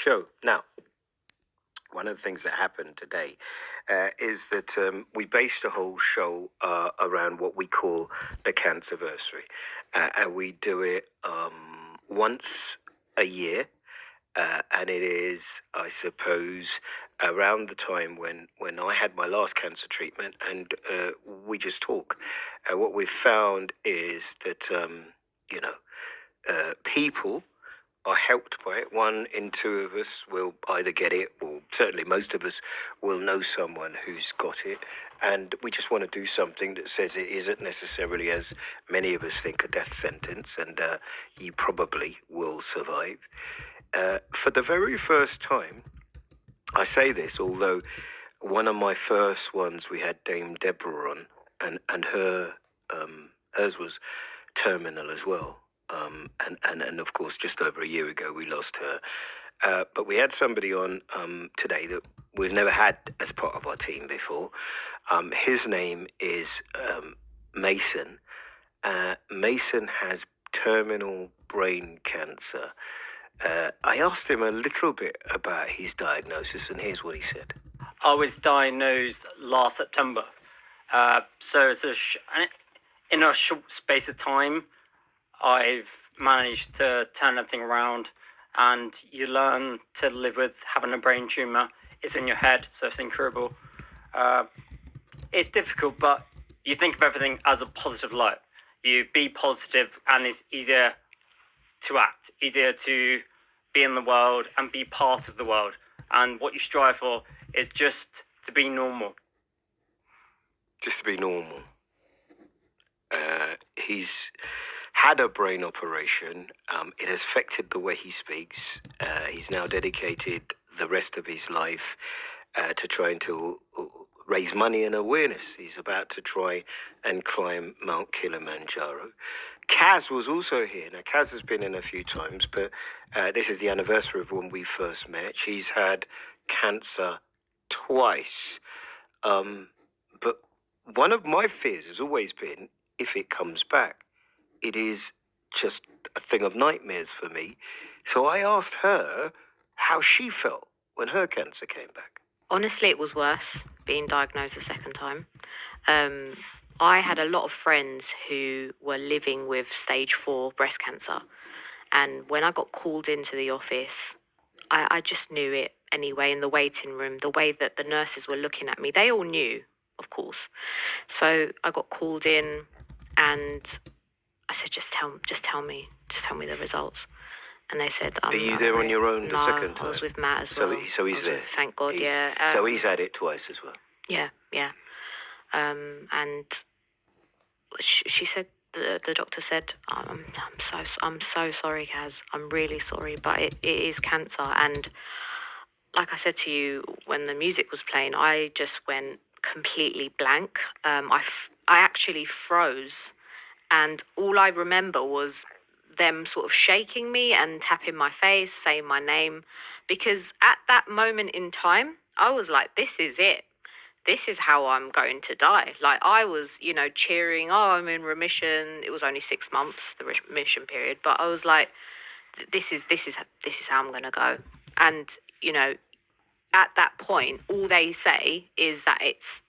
show. Now, one of the things that happened today is that we based the whole show around what we call the Cancerversary. And we do it once a year. And it is, I suppose, around the time when I had my last cancer treatment, and we just talk. What we've found is that, people are helped by it. 1 in 2 of us will either get it, or certainly most of us will know someone who's got it. And we just want to do something that says it isn't necessarily, as many of us think, a death sentence, and you probably will survive. For the very first time, I say this, although one of my first ones we had Dame Deborah on, and hers was terminal as well. And of course, just over a year ago, we lost her. But we had somebody on today that we've never had as part of our team before. His name is Mason. Mason has terminal brain cancer. I asked him a little bit about his diagnosis, and here's what he said. I was diagnosed last September. So it's in a short space of time, I've managed to turn everything around, and you learn to live with having a brain tumour. It's in your head, so it's incurable. It's difficult, but you think of everything as a positive light. You be positive, and it's easier to act, easier to be in the world and be part of the world. And what you strive for is just to be normal. Just to be normal. He's had a brain operation. It has affected the way he speaks. He's now dedicated the rest of his life to trying to raise money and awareness. He's about to try and climb Mount Kilimanjaro. Kaz was also here. Now, Kaz has been in a few times, but this is the anniversary of when we first met. She's had cancer twice. But one of my fears has always been, if it comes back, it is just a thing of nightmares for me. So I asked her how she felt when her cancer came back. Honestly, it was worse being diagnosed a second time. I had a lot of friends who were living with stage 4 breast cancer. And when I got called into the office, I just knew it anyway in the waiting room, the way that the nurses were looking at me. They all knew, of course. So I got called in and I said, just tell me the results. And they said, Are you there on your own the second time? I was with Matt as well. So he's there. Thank God, yeah. So he's had it twice as well. Yeah. And she said, the doctor said, I'm so sorry, Kaz. I'm really sorry, but it is cancer. And like I said to you, when the music was playing, I just went completely blank. I actually froze, and all I remember was them sort of shaking me and tapping my face, saying my name, because at that moment in time, I was like, this is it. This is how I'm going to die. Like, I was, cheering, oh, I'm in remission. It was only 6 months, the remission period. But I was like, this is how I'm going to go. And, at that point, all they say is that it's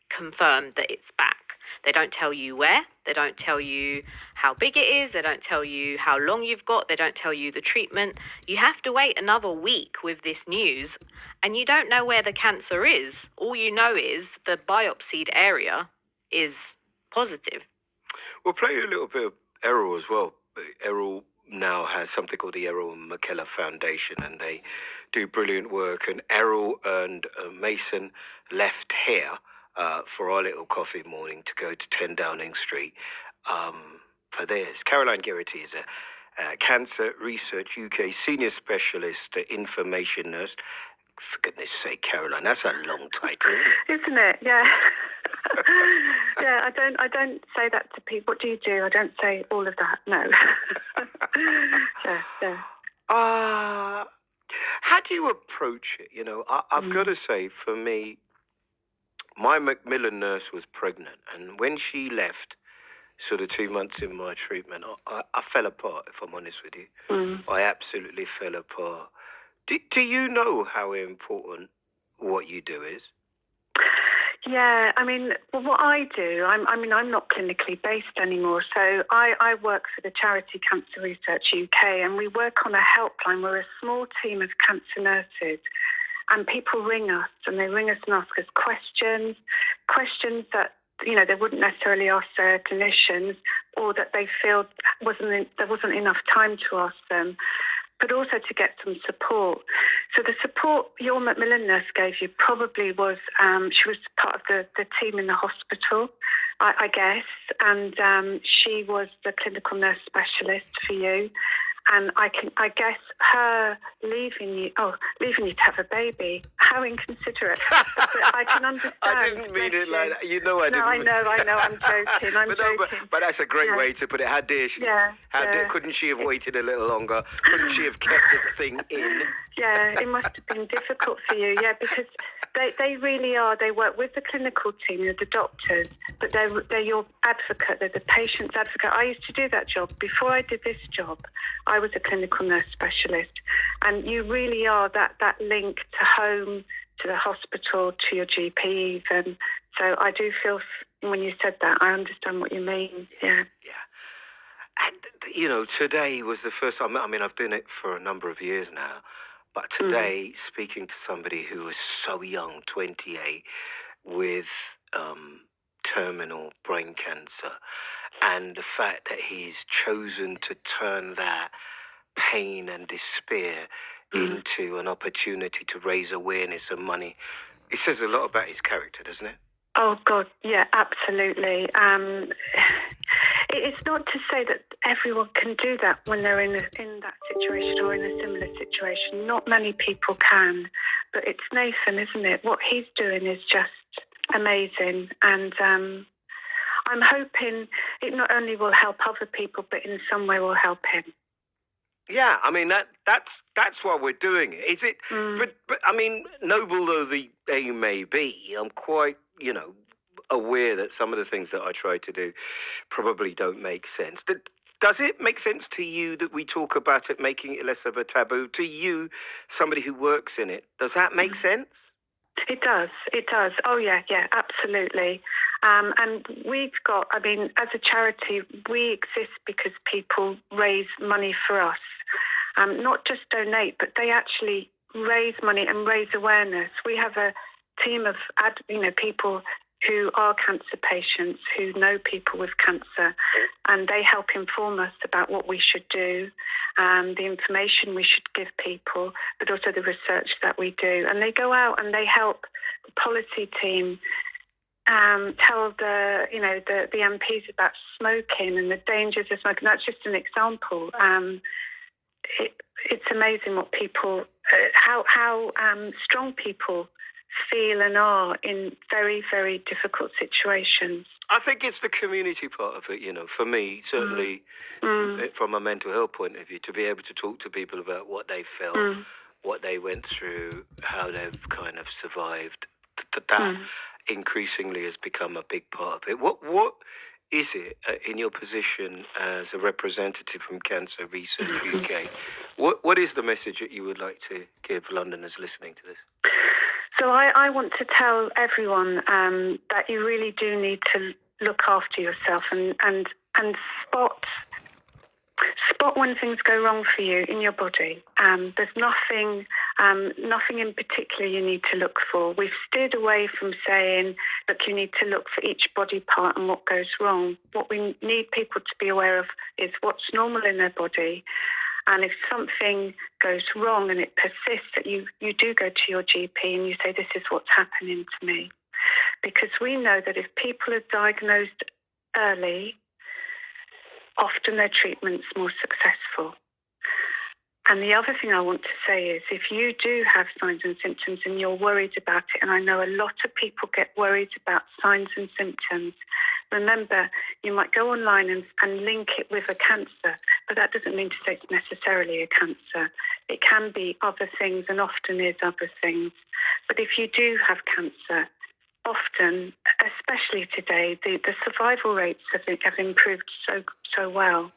confirmed that it's back. They don't tell you where. They don't tell you how big it is. They don't tell you how long you've got. They don't tell you the treatment. You have to wait another week with this news, and you don't know where the cancer is. All you know is the biopsied area is positive. We'll play you a little bit of Errol as well. Errol now has something called the Errol McKellar Foundation, and they do brilliant work. And Errol and Mason left here for our little coffee morning to go to 10 Downing Street for theirs. Caroline Geraghty is a Cancer Research UK Senior Specialist Information Nurse. For goodness sake, Caroline, that's a long title, isn't it? Isn't it? Yeah. Yeah, I don't say that to people. What do you do? I don't say all of that. No. Yeah. How do you approach it? I've got to say, for me, my Macmillan nurse was pregnant, and when she left, sort of 2 months in my treatment, I fell apart, if I'm honest with you. I absolutely fell apart, Do you know how important what you do is? Yeah, I mean, well, what I do, I'm not clinically based anymore. So I work for the charity Cancer Research UK, and we work on a helpline. We're a small team of cancer nurses, and people ring us, and they ring us and ask us questions that they wouldn't necessarily ask their clinicians, or that they feel there wasn't enough time to ask them, but also to get some support. So the support your Macmillan nurse gave you probably was, she was part of the team in the hospital, I guess, and she was the clinical nurse specialist for you. And I guess her leaving you to have a baby, how inconsiderate. But I can understand. I didn't mean it like that. I didn't. No, I know. I'm joking. I'm joking. But that's a great way to put it. How dare she? Couldn't she have waited a little longer? Couldn't she have kept the thing in? Yeah, it must have been difficult for you. Yeah, because they really are. They work with the clinical team, the doctors, but they're your advocate. They're the patient's advocate. I used to do that job. Before I did this job, I was a clinical nurse specialist, and you really are that link to home, to the hospital, to your GPs. And so I do feel, when you said that, I understand what you mean. Yeah. And, today was the first time. I mean, I've done it for a number of years now, but today, speaking to somebody who was so young, 28, with terminal brain cancer, and the fact that he's chosen to turn that pain and despair into an opportunity to raise awareness and money, it says a lot about his character, doesn't it? Oh, God, yeah, absolutely. It's not to say that everyone can do that when they're in that situation or in a similar situation. Not many people can, but it's Nathan, isn't it? What he's doing is just amazing, and I'm hoping it not only will help other people, but in some way will help him. Yeah, I mean that's why we're doing it. Is it? But I mean, noble though the aim may be, I'm quite aware that some of the things that I try to do probably don't make sense. Does it make sense to you that we talk about it, making it less of a taboo? To you, somebody who works in it, does that make sense? It does. Oh, yeah, absolutely. And we've got, I mean, as a charity, we exist because people raise money for us. Not just donate, but they actually raise money and raise awareness. We have a team of people who are cancer patients, who know people with cancer, and they help inform us about what we should do, the information we should give people, but also the research that we do. And they go out and they help the policy team tell the MPs about smoking and the dangers of smoking. That's just an example. It's amazing what people, how strong people feel and are in very, very difficult situations. I think it's the community part of it, for me, certainly from a mental health point of view, to be able to talk to people about what they felt, what they went through, how they've kind of survived. That increasingly has become a big part of it. What is it in your position as a representative from Cancer Research UK? What is the message that you would like to give Londoners listening to this? So I want to tell everyone that you really do need to look after yourself and spot when things go wrong for you in your body. There's nothing in particular you need to look for. We've steered away from saying, look, you need to look for each body part and what goes wrong. What we need people to be aware of is what's normal in their body. And if something goes wrong and it persists, that you do go to your GP and you say, this is what's happening to me. Because we know that if people are diagnosed early, often their treatment's more successful. And the other thing I want to say is, if you do have signs and symptoms and you're worried about it, and I know a lot of people get worried about signs and symptoms, remember, you might go online and link it with a cancer, but that doesn't mean to say it's necessarily a cancer. It can be other things and often is other things. But if you do have cancer, often, especially today, the survival rates have improved so well.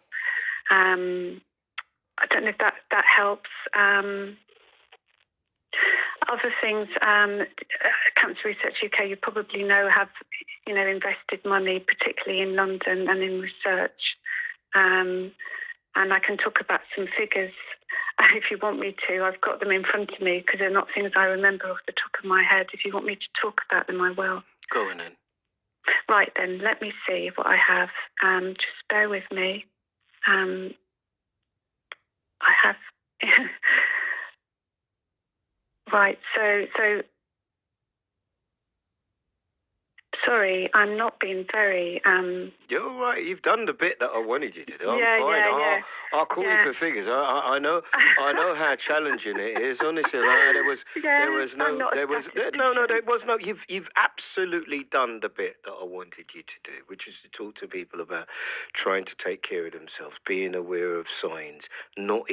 I don't know if that helps. Other things, Cancer Research UK, you probably know, have invested money, particularly in London and in research. And I can talk about some figures if you want me to. I've got them in front of me because they're not things I remember off the top of my head. If you want me to talk about them, I will. Go on then. Right then, let me see what I have. Just bear with me. I have. Right, so sorry, I'm not being very. You're all right. You've done the bit that I wanted you to do. I'm Yeah, fine. yeah. I'll call you Yeah. for figures. I know how challenging it is. Honestly, there was I'm not a statistician. You've absolutely done the bit that I wanted you to do, which is to talk to people about trying to take care of themselves, being aware of signs, not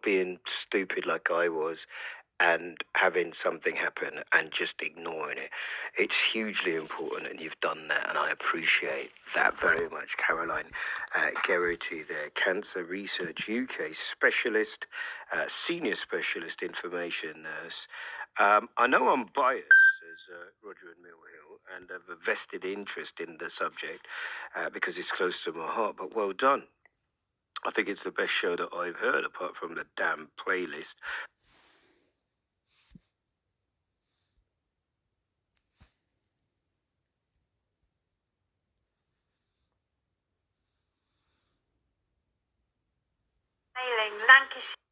being stupid like I was, and having something happen and just ignoring it. It's hugely important, and you've done that, and I appreciate that very much. Caroline Geraghty there, Cancer Research UK specialist, senior specialist information nurse. I know I'm biased, says Roger and Mill Hill, and have a vested interest in the subject because it's close to my heart, but well done. I think it's the best show that I've heard, apart from the damn playlist. Mailing Lancashire.